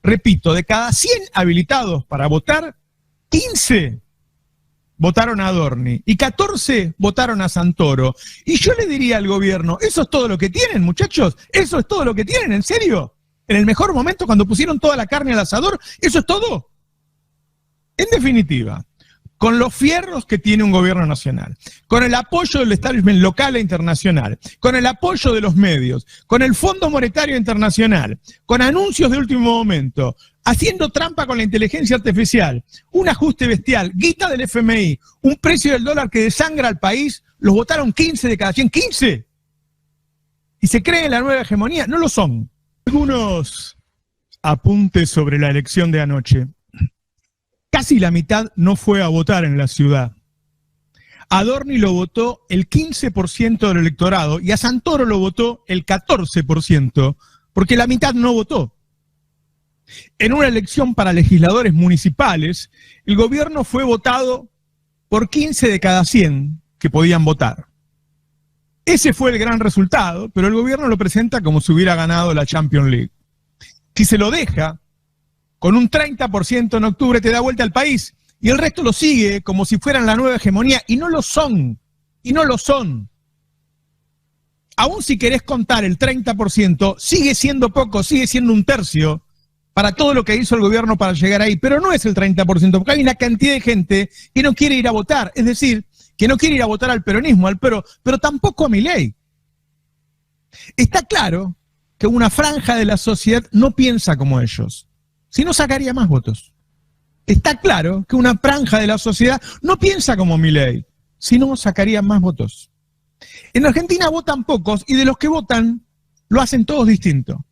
Repito, de cada 100 habilitados para votar, 15 votaron a Adorni y 14 votaron a Santoro. Y yo le diría al gobierno, ¿eso es todo lo que tienen, muchachos? ¿Eso es todo lo que tienen? ¿En serio? ¿En el mejor momento, cuando pusieron toda la carne al asador? ¿Eso es todo? En definitiva, con los fierros que tiene un gobierno nacional, con el apoyo del establishment local e internacional, con el apoyo de los medios, con el Fondo Monetario Internacional, con anuncios de último momento, haciendo trampa con la inteligencia artificial, un ajuste bestial, guita del FMI, un precio del dólar que desangra al país, los votaron 15 de cada 100, ¡15! Y se creen en la nueva hegemonía, no lo son. Algunos apuntes sobre la elección de anoche. Casi la mitad no fue a votar en la ciudad. A Adorni lo votó el 15% del electorado y a Santoro lo votó el 14%, porque la mitad no votó. En una elección para legisladores municipales, el gobierno fue votado por 15 de cada 100 que podían votar. Ese fue el gran resultado, pero el gobierno lo presenta como si hubiera ganado la Champions League. Si se lo deja con un 30% en octubre, te da vuelta al país, y el resto lo sigue como si fueran la nueva hegemonía, y no lo son, y no lo son. Aún si querés contar el 30%, sigue siendo poco, sigue siendo un tercio para todo lo que hizo el gobierno para llegar ahí, pero no es el 30%, porque hay una cantidad de gente que no quiere ir a votar, es decir, que no quiere ir a votar al peronismo, al PRO, pero tampoco a Milei. Está claro que una franja de la sociedad no piensa como ellos. Si no, sacaría más votos. Está claro que una franja de la sociedad no piensa como Milei, si no, sacaría más votos. En Argentina votan pocos y de los que votan lo hacen todos distinto.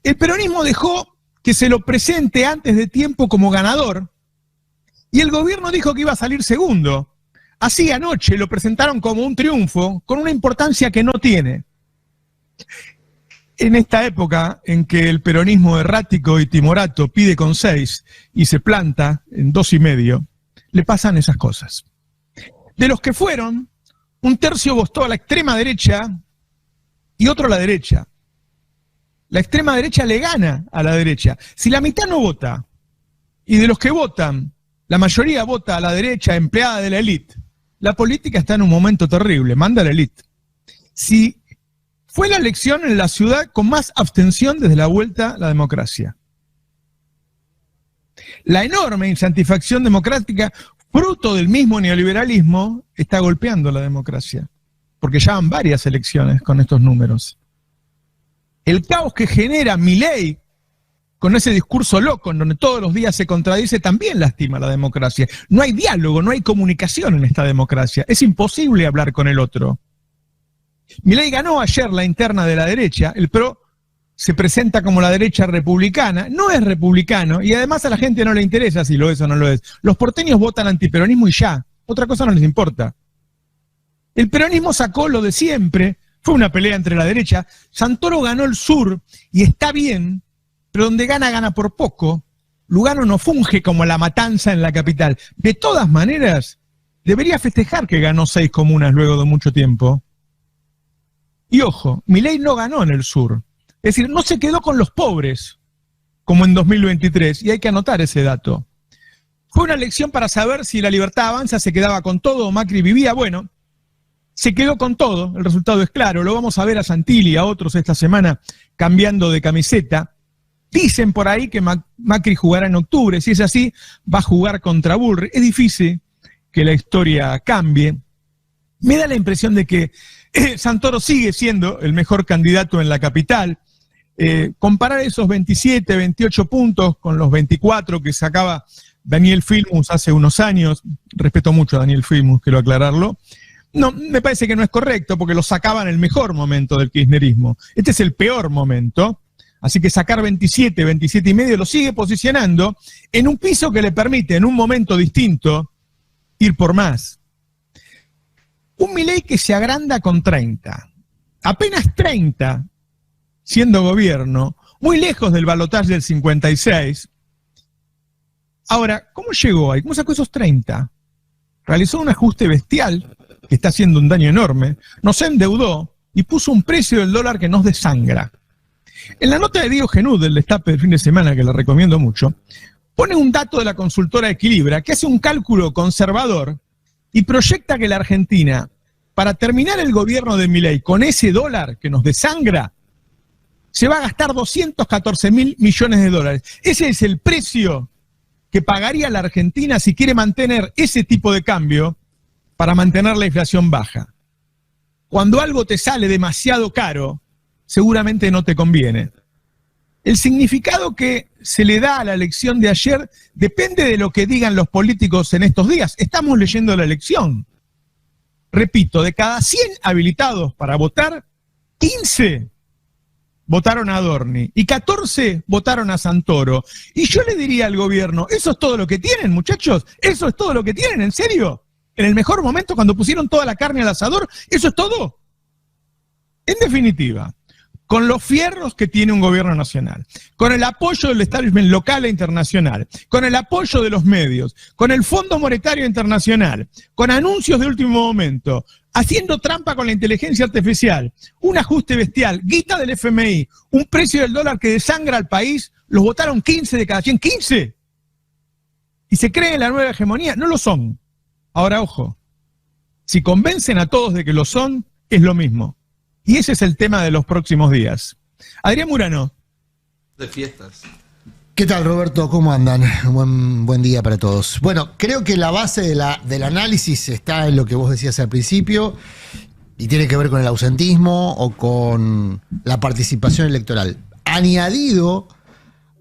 El peronismo dejó que se lo presente antes de tiempo como ganador y el gobierno dijo que iba a salir segundo. Así anoche lo presentaron como un triunfo con una importancia que no tiene. En esta época en que el peronismo errático y timorato pide con 6 y se planta en 2,5, le pasan esas cosas. De los que fueron, un tercio votó a la extrema derecha y otro a la derecha. La extrema derecha le gana a la derecha. Si la mitad no vota, y de los que votan, la mayoría vota a la derecha empleada de la élite, la política está en un momento terrible, manda a la élite. Si fue la elección en la ciudad con más abstención desde la vuelta a la democracia. La enorme insatisfacción democrática, fruto del mismo neoliberalismo, está golpeando la democracia, porque ya van varias elecciones con estos números. El caos que genera Milei con ese discurso loco en donde todos los días se contradice también lastima la democracia. No hay diálogo, no hay comunicación en esta democracia. Es imposible hablar con el otro. Milei ganó ayer la interna de la derecha, el PRO se presenta como la derecha republicana, no es republicano y además a la gente no le interesa si lo es o no lo es. Los porteños votan antiperonismo y ya, otra cosa no les importa. El peronismo sacó lo de siempre, fue una pelea entre la derecha, Santoro ganó el sur y está bien, pero donde gana, gana por poco. Lugano no funge como la matanza en la capital. De todas maneras, debería festejar que ganó 6 comunas luego de mucho tiempo. Y ojo, Milei no ganó en el sur. Es decir, no se quedó con los pobres, como en 2023, y hay que anotar ese dato. Fue una elección para saber si la Libertad Avanza se quedaba con todo o Macri vivía. Bueno, se quedó con todo, el resultado es claro. Lo vamos a ver a Santilli y a otros esta semana cambiando de camiseta. Dicen por ahí que Macri jugará en octubre. Si es así, va a jugar contra Bullrich. Es difícil que la historia cambie. Me da la impresión de que Santoro sigue siendo el mejor candidato en la capital. Comparar esos 27, 28 puntos con los 24 que sacaba Daniel Filmus hace unos años, respeto mucho a Daniel Filmus, quiero aclararlo, no, me parece que no es correcto porque lo sacaba en el mejor momento del kirchnerismo. Este es el peor momento, así que sacar 27, 27 y medio lo sigue posicionando en un piso que le permite en un momento distinto ir por más. Un Milei que se agranda con 30, apenas 30 siendo gobierno, muy lejos del balotaje del 56. Ahora, ¿cómo llegó ahí? ¿Cómo sacó esos 30? Realizó un ajuste bestial que está haciendo un daño enorme, nos endeudó y puso un precio del dólar que nos desangra. En la nota de Diego Genud del Destape del fin de semana, que la recomiendo mucho, pone un dato de la consultora Equilibra, que hace un cálculo conservador y proyecta que la Argentina, para terminar el gobierno de Milei con ese dólar que nos desangra, se va a gastar 214.000 millones de dólares. Ese es el precio que pagaría la Argentina si quiere mantener ese tipo de cambio para mantener la inflación baja. Cuando algo te sale demasiado caro, seguramente no te conviene. El significado que se le da a la elección de ayer depende de lo que digan los políticos en estos días. Estamos leyendo la elección. Repito, de cada 100 habilitados para votar, 15 votaron a Adorni y 14 votaron a Santoro. Y yo le diría al gobierno, ¿eso es todo lo que tienen, muchachos? ¿Eso es todo lo que tienen? ¿En serio? ¿En el mejor momento, cuando pusieron toda la carne al asador? ¿Eso es todo? En definitiva, con los fierros que tiene un gobierno nacional, con el apoyo del establishment local e internacional, con el apoyo de los medios, con el Fondo Monetario Internacional, con anuncios de último momento, haciendo trampa con la inteligencia artificial, un ajuste bestial, guita del FMI, un precio del dólar que desangra al país, los votaron 15 de cada 100, 15. Y se creen en la nueva hegemonía, no lo son. Ahora, ojo, si convencen a todos de que lo son, es lo mismo. Y ese es el tema de los próximos días. Adrián Murano. De fiestas. ¿Qué tal, Roberto? ¿Cómo andan? Buen día para todos. Bueno, creo que la base del análisis está en lo que vos decías al principio y tiene que ver con el ausentismo o con la participación electoral. Añadido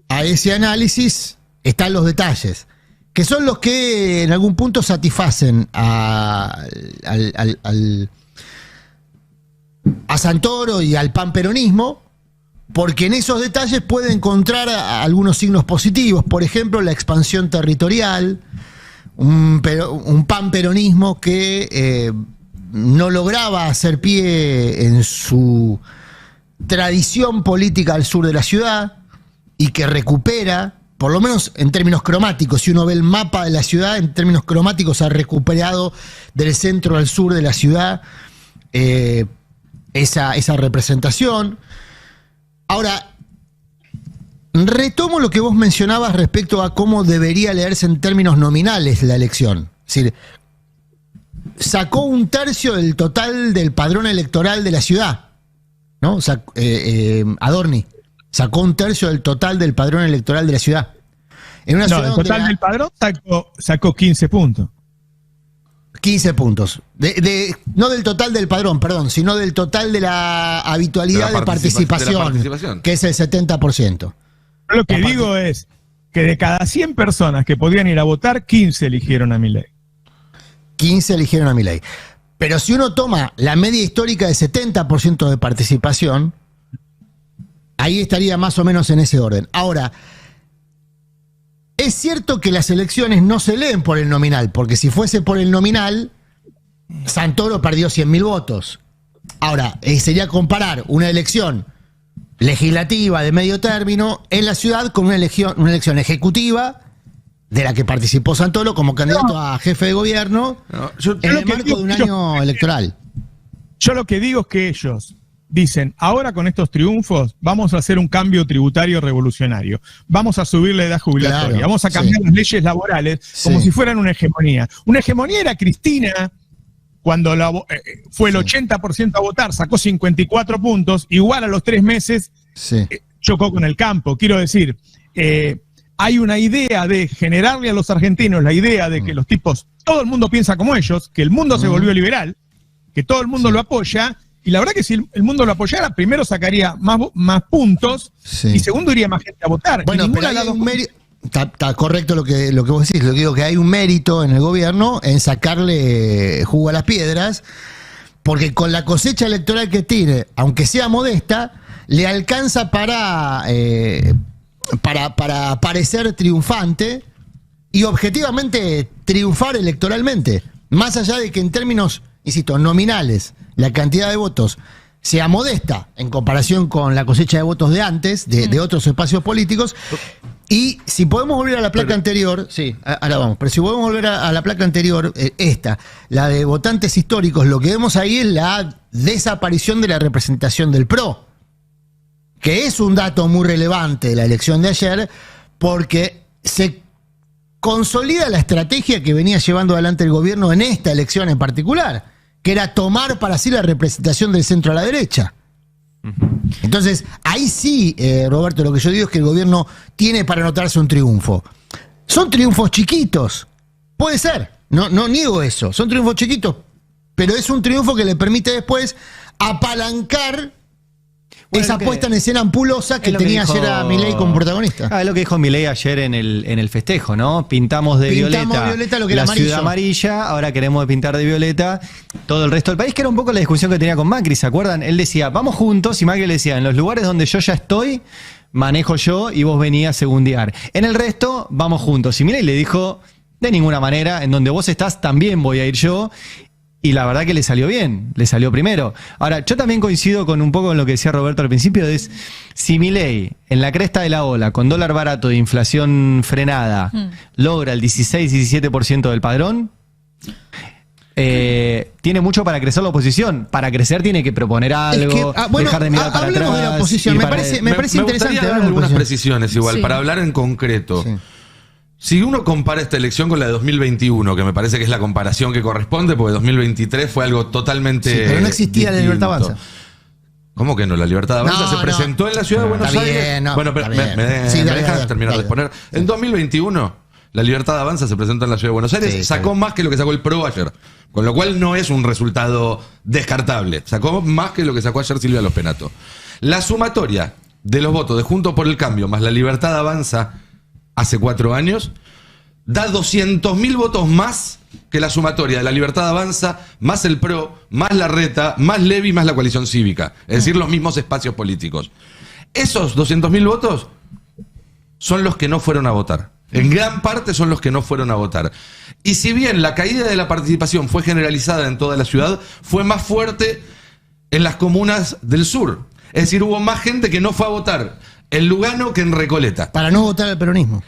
a ese análisis están los detalles, que son los que en algún punto satisfacen a Santoro y al panperonismo, porque en esos detalles puede encontrar algunos signos positivos, por ejemplo, la expansión territorial, un panperonismo que no lograba hacer pie en su tradición política al sur de la ciudad y que recupera, por lo menos en términos cromáticos, si uno ve el mapa de la ciudad, en términos cromáticos ha recuperado del centro al sur de la ciudad esa representación. Ahora, retomo lo que vos mencionabas respecto a cómo debería leerse en términos nominales la elección. Es decir, sacó 1/3 del total del padrón electoral de la ciudad, ¿no? Adorni sacó 1/3 del total del padrón electoral de la ciudad. En una ciudad el total del padrón sacó 15 puntos. 15 puntos. No del total del padrón, perdón, sino del total de la habitualidad de participación, que es el 70%. Lo que digo es que de cada 100 personas que podían ir a votar, 15 eligieron a Milei. 15 eligieron a Milei. Pero si uno toma la media histórica de 70% de participación, ahí estaría más o menos en ese orden. Ahora, es cierto que las elecciones no se leen por el nominal, porque si fuese por el nominal, Santoro perdió 100.000 votos. Ahora, sería comparar una elección legislativa de medio término en la ciudad con una elección ejecutiva de la que participó Santoro como candidato a jefe de gobierno en el marco de un año electoral. Yo lo que digo es que ellos dicen, ahora con estos triunfos vamos a hacer un cambio tributario revolucionario, vamos a subir la edad jubilatoria, claro, vamos a cambiar las leyes laborales como si fueran una hegemonía. Una hegemonía era Cristina, cuando fue el 80% a votar, sacó 54 puntos, igual a los 3 meses chocó con el campo. Quiero decir, hay una idea de generarle a los argentinos la idea de que los tipos, todo el mundo piensa como ellos, que el mundo se volvió liberal, que todo el mundo lo apoya. Y la verdad que si el mundo lo apoyara, primero sacaría más puntos y segundo iría más gente a votar. Bueno, pero hay un mérito. Está correcto lo que vos decís. Lo que digo que hay un mérito en el gobierno en sacarle jugo a las piedras, porque con la cosecha electoral que tiene, aunque sea modesta, le alcanza para parecer triunfante y objetivamente triunfar electoralmente. Más allá de que en términos, insisto, nominales, la cantidad de votos sea modesta en comparación con la cosecha de votos de antes, de otros espacios políticos. Y si podemos volver a la placa anterior, ahora vamos, pero si podemos volver a la placa anterior, la de votantes históricos, lo que vemos ahí es la desaparición de la representación del PRO, que es un dato muy relevante de la elección de ayer, porque se consolida la estrategia que venía llevando adelante el gobierno en esta elección en particular, que era tomar para sí la representación del centro a la derecha. Entonces, ahí sí, Roberto, lo que yo digo es que el gobierno tiene para anotarse un triunfo. Son triunfos chiquitos, puede ser, no niego eso, son triunfos chiquitos, pero es un triunfo que le permite después apalancar esa puesta en escena ampulosa que tenía ayer a Milei como protagonista. Es lo que dijo Milei ayer en el festejo, ¿no? Pintamos violeta lo que la era ciudad amarilla, ahora queremos pintar de violeta todo el resto del país, que era un poco la discusión que tenía con Macri, ¿se acuerdan? Él decía, vamos juntos, y Macri le decía, en los lugares donde yo ya estoy, manejo yo y vos venís a segundear. En el resto, vamos juntos. Y Milei le dijo, de ninguna manera, en donde vos estás también voy a ir yo. Y la verdad que le salió bien, le salió primero. Ahora, yo también coincido con un poco con lo que decía Roberto al principio, es si Milei, en la cresta de la ola, con dólar barato de inflación frenada, logra el 16-17% del padrón, tiene mucho para crecer la oposición. Para crecer tiene que proponer algo, dejar de mirar para atrás. De la oposición. Me parece interesante dar algunas precisiones igual, para hablar en concreto. Sí. Si uno compara esta elección con la de 2021, que me parece que es la comparación que corresponde, porque 2023 fue algo totalmente pero no existía la Libertad Avanza. ¿Cómo que no? La Libertad Avanza se presentó en la ciudad de Buenos Aires. Bueno, pero me dejan terminar de exponer. En 2021, la Libertad Avanza se presentó en la ciudad de Buenos Aires, sacó más que lo que sacó el PRO ayer. Con lo cual no es un resultado descartable. Sacó más que lo que sacó ayer Silvia Lospenato. La sumatoria de los votos de Juntos por el Cambio más la Libertad Avanza hace 4 años, da 200.000 votos más que la sumatoria de la Libertad Avanza, más el PRO, más la Reta, más Levi, más la Coalición Cívica. Es decir, los mismos espacios políticos. Esos 200.000 votos son los que no fueron a votar. En gran parte son los que no fueron a votar. Y si bien la caída de la participación fue generalizada en toda la ciudad, fue más fuerte en las comunas del sur. Es decir, hubo más gente que no fue a votar en Lugano que en Recoleta. Para no votar al peronismo.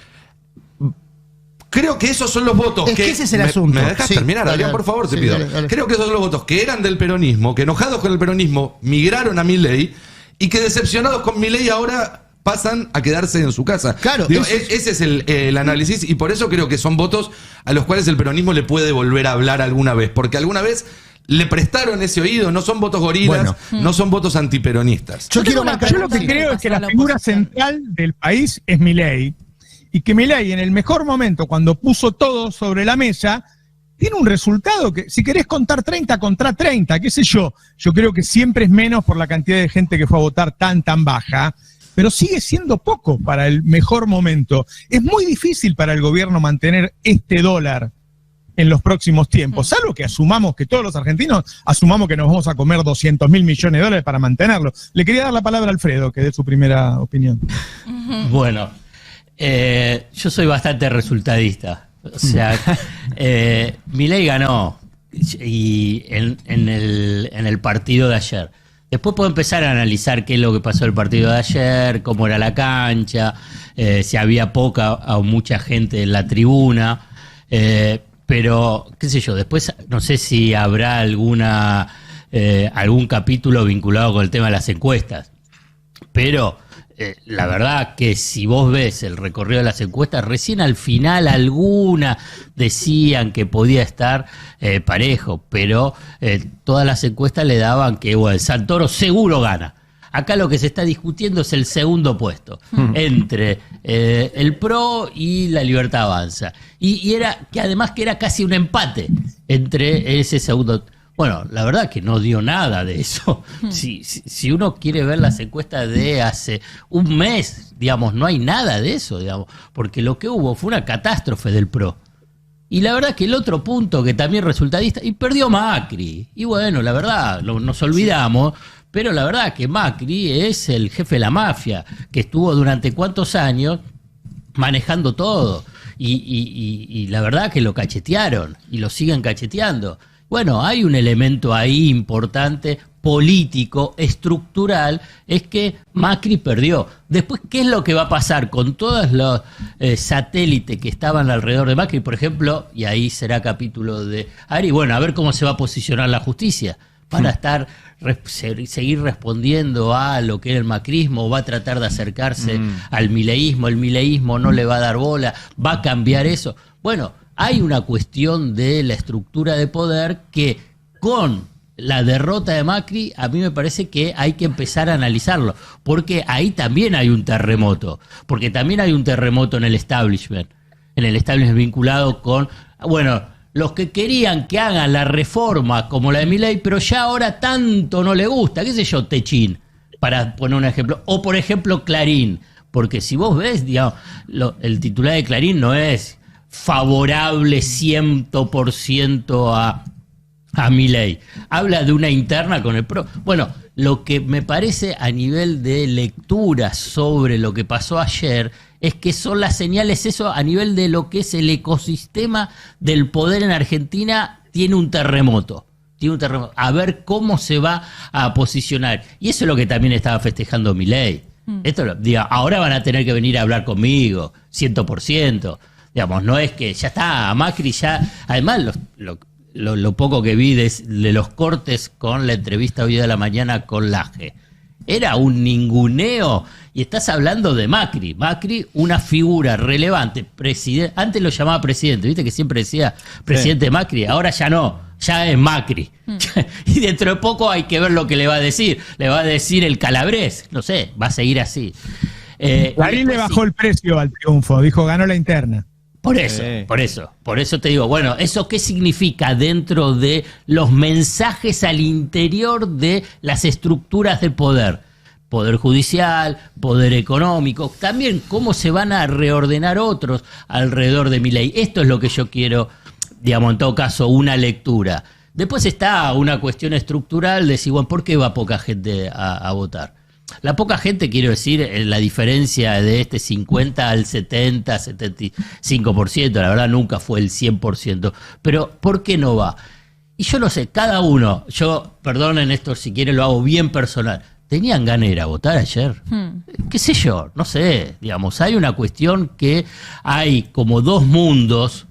Creo que esos son los votos que ese es el asunto. ¿Me dejas terminar, Adrián, por favor? Te pido. Dale. Creo que esos son los votos que eran del peronismo, que enojados con el peronismo migraron a Milei y que decepcionados con Milei ahora pasan a quedarse en su casa. Claro. Ese es el análisis, y por eso creo que son votos a los cuales el peronismo le puede volver a hablar alguna vez, porque alguna vez le prestaron ese oído. No son votos gorilas, no son votos antiperonistas. Yo lo que creo es que la figura central del país es Milei, y que Milei en el mejor momento, cuando puso todo sobre la mesa, tiene un resultado que, si querés contar 30 contra 30, qué sé yo creo que siempre es menos por la cantidad de gente que fue a votar tan baja, pero sigue siendo poco para el mejor momento. Es muy difícil para el gobierno mantener este dólar en los próximos tiempos, salvo que asumamos, que todos los argentinos asumamos que nos vamos a comer 200.000 millones de dólares para mantenerlo. Le quería dar la palabra a Alfredo, que dé su primera opinión. Bueno, yo soy bastante resultadista. O sea, Milei ganó y en el partido de ayer. Después puedo empezar a analizar qué es lo que pasó el partido de ayer, cómo era la cancha, si había poca o mucha gente en la tribuna. Pero, qué sé yo, después no sé si habrá algún capítulo vinculado con el tema de las encuestas. Pero la verdad que si vos ves el recorrido de las encuestas, recién al final algunas decían que podía estar parejo, pero todas las encuestas le daban que el Santoro seguro gana. Acá lo que se está discutiendo es el segundo puesto entre el PRO y la Libertad Avanza. Y era que además que era casi un empate entre ese segundo. Bueno, la verdad que no dio nada de eso. Si uno quiere ver las encuestas de hace un mes, digamos, no hay nada de eso, digamos, porque lo que hubo fue una catástrofe del PRO. Y la verdad que el otro punto que también resultadista, y perdió Macri. Y bueno, la verdad, nos olvidamos. Pero la verdad que Macri es el jefe de la mafia, que estuvo durante cuántos años manejando todo. Y la verdad que lo cachetearon y lo siguen cacheteando. Bueno, hay un elemento ahí importante, político, estructural, es que Macri perdió. Después, ¿qué es lo que va a pasar con todos los satélites que estaban alrededor de Macri? Por ejemplo, y ahí será capítulo de Ari, bueno, a ver cómo se va a posicionar la justicia. van a estar seguir respondiendo a lo que era el macrismo, o va a tratar de acercarse al mileísmo, el mileísmo no le va a dar bola, va a cambiar eso. Bueno, hay una cuestión de la estructura de poder que con la derrota de Macri, a mí me parece que hay que empezar a analizarlo, porque ahí también hay un terremoto, porque también hay un terremoto en el establishment vinculado con, bueno, los que querían que hagan la reforma como la de Milei, pero ya ahora tanto no le gusta, qué sé yo, Techín, para poner un ejemplo, o por ejemplo Clarín, porque si vos ves, digamos, el titular de Clarín no es favorable 100% a Milei. Habla de una interna con el PRO. Bueno, lo que me parece a nivel de lectura sobre lo que pasó ayer es que son las señales, eso a nivel de lo que es el ecosistema del poder en Argentina, tiene un terremoto. A ver cómo se va a posicionar. Y eso es lo que también estaba festejando Milei. Ahora van a tener que venir a hablar conmigo, 100%. Digamos, no es que ya está, a Macri ya... Además, lo poco que vi de los cortes con la entrevista hoy de la mañana con Laje, era un ninguneo, y estás hablando de Macri, una figura relevante, antes lo llamaba presidente, viste que siempre decía presidente Macri, ahora ya no, ya es Macri, y dentro de poco hay que ver lo que le va a decir el Calabrés, no sé, va a seguir así. Clarín le bajó el precio al triunfo, dijo ganó la interna. Por eso te digo, bueno, ¿eso qué significa dentro de los mensajes al interior de las estructuras de poder? Poder judicial, poder económico, también cómo se van a reordenar otros alrededor de Milei. Esto es lo que yo quiero, digamos, en todo caso, una lectura. Después está una cuestión estructural de decir, bueno, ¿por qué va poca gente a votar? La poca gente, quiero decir, la diferencia de este 50 al 70, 75%, la verdad nunca fue el 100%, pero ¿por qué no va? Y yo no sé, cada uno, perdonen esto si quieren lo hago bien personal, ¿tenían ganas de ir a votar ayer? ¿Qué sé yo? No sé, digamos, hay una cuestión que hay como dos mundos,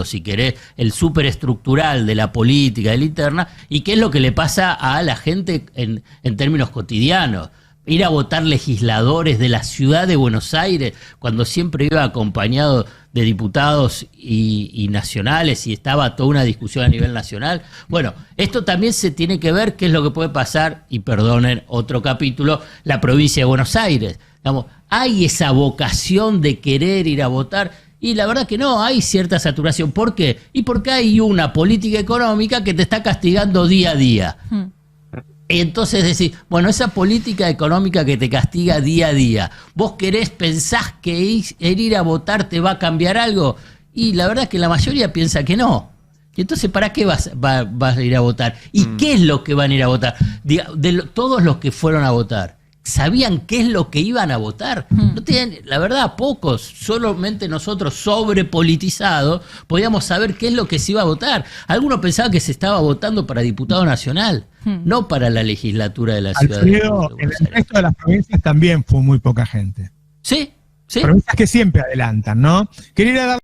si querés, el superestructural de la política, de la interna, y qué es lo que le pasa a la gente en términos cotidianos. Ir a votar legisladores de la ciudad de Buenos Aires, cuando siempre iba acompañado de diputados y nacionales, y estaba toda una discusión a nivel nacional. Bueno, esto también se tiene que ver qué es lo que puede pasar, y perdonen, otro capítulo, la provincia de Buenos Aires. Digamos, hay esa vocación de querer ir a votar. Y la verdad que no, hay cierta saturación. ¿Por qué? Y porque hay una política económica que te está castigando día a día. Entonces decís, bueno, esa política económica que te castiga día a día, ¿vos pensás que ir a votar te va a cambiar algo? Y la verdad es que la mayoría piensa que no. Y entonces, ¿para qué vas a ir a votar? ¿Y qué es lo que van a ir a votar? Todos los que fueron a votar, ¿sabían qué es lo que iban a votar? No tenían, la verdad, pocos, solamente nosotros sobrepolitizados podíamos saber qué es lo que se iba a votar. Algunos pensaban que se estaba votando para diputado nacional, no para la legislatura de la ciudad. Alfredo, en el resto de las provincias también fue muy poca gente. Sí. Provincias que siempre adelantan, ¿no? Quería dar